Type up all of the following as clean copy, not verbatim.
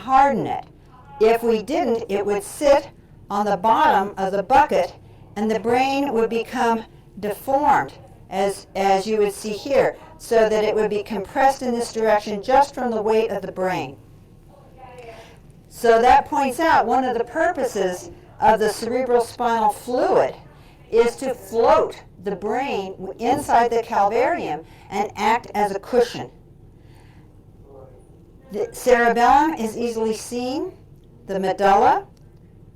harden it. If we didn't, it would sit on the bottom of the bucket and the brain would become deformed, as you would see here, so that it would be compressed in this direction just from the weight of the brain. So that points out one of the purposes of the cerebrospinal fluid is to float the brain inside the calvarium and act as a cushion. The cerebellum is easily seen, the medulla,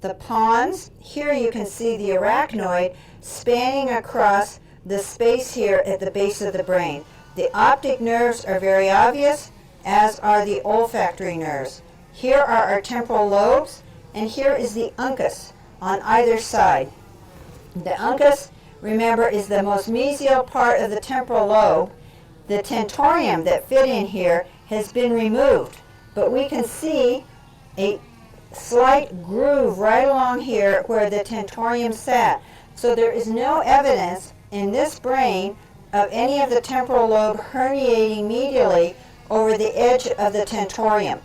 the pons. Here you can see the arachnoid spanning across the space here at the base of the brain. The optic nerves are very obvious, as are the olfactory nerves. Here are our temporal lobes, and here is the uncus on either side. The uncus, remember, is the most mesial part of the temporal lobe. The tentorium that fit in here has been removed, but we can see a slight groove right along here where the tentorium sat. So there is no evidence in this brain of any of the temporal lobe herniating medially over the edge of the tentorium.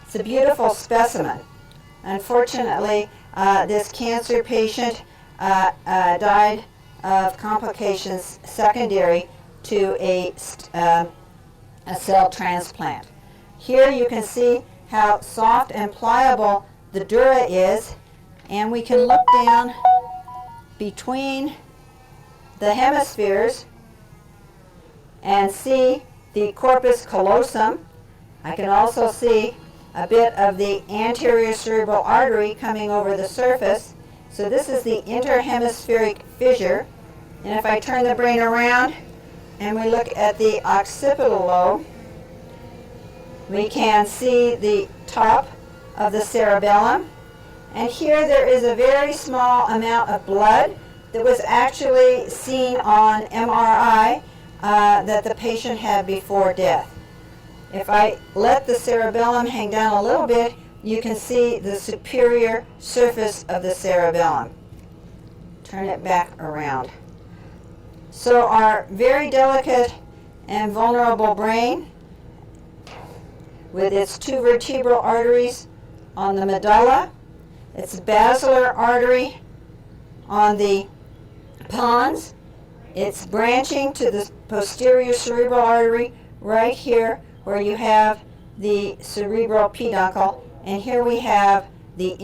It's a beautiful specimen. Unfortunately, this cancer patient died of complications secondary to a cell transplant. Here you can see how soft and pliable the dura is, and we can look down between the hemispheres and see the corpus callosum. I can also see a bit of the anterior cerebral artery coming over the surface. So this is the interhemispheric fissure. And if I turn the brain around and we look at the occipital lobe, we can see the top of the cerebellum. And here there is a very small amount of blood that was actually seen on MRI that the patient had before death. If I let the cerebellum hang down a little bit, you can see the superior surface of the cerebellum. Turn it back around. So our very delicate and vulnerable brain, with its two vertebral arteries on the medulla, its basilar artery on the pons, it's branching to the posterior cerebral artery right here where you have the cerebral peduncle, and here we have the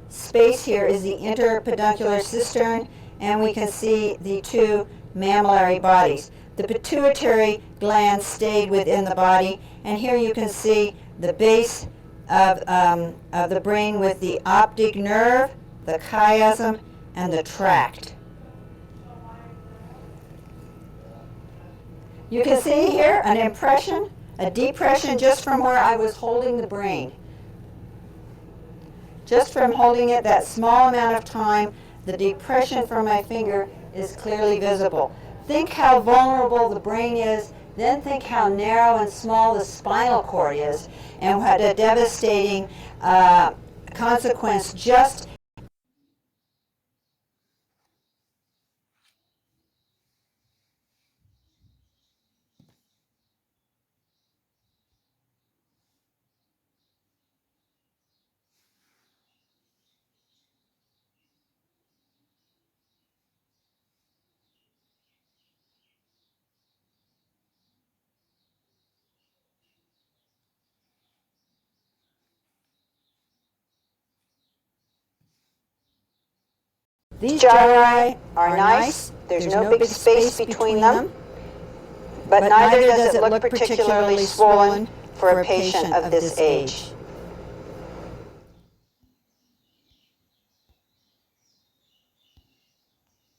space here is the interpeduncular cistern, and we can see the two mammillary bodies. The pituitary gland stayed within the body, and here you can see the base of the brain with the optic nerve, the chiasm, and the tract. You can see here an impression, a depression just from where I was holding the brain. Just from holding it that small amount of time, the depression from my finger is clearly visible. Think how vulnerable the brain is, then think how narrow and small the spinal cord is, and what a devastating consequence just These gyri are nice. There's no big space between them, but neither does it look particularly swollen for a patient of this age.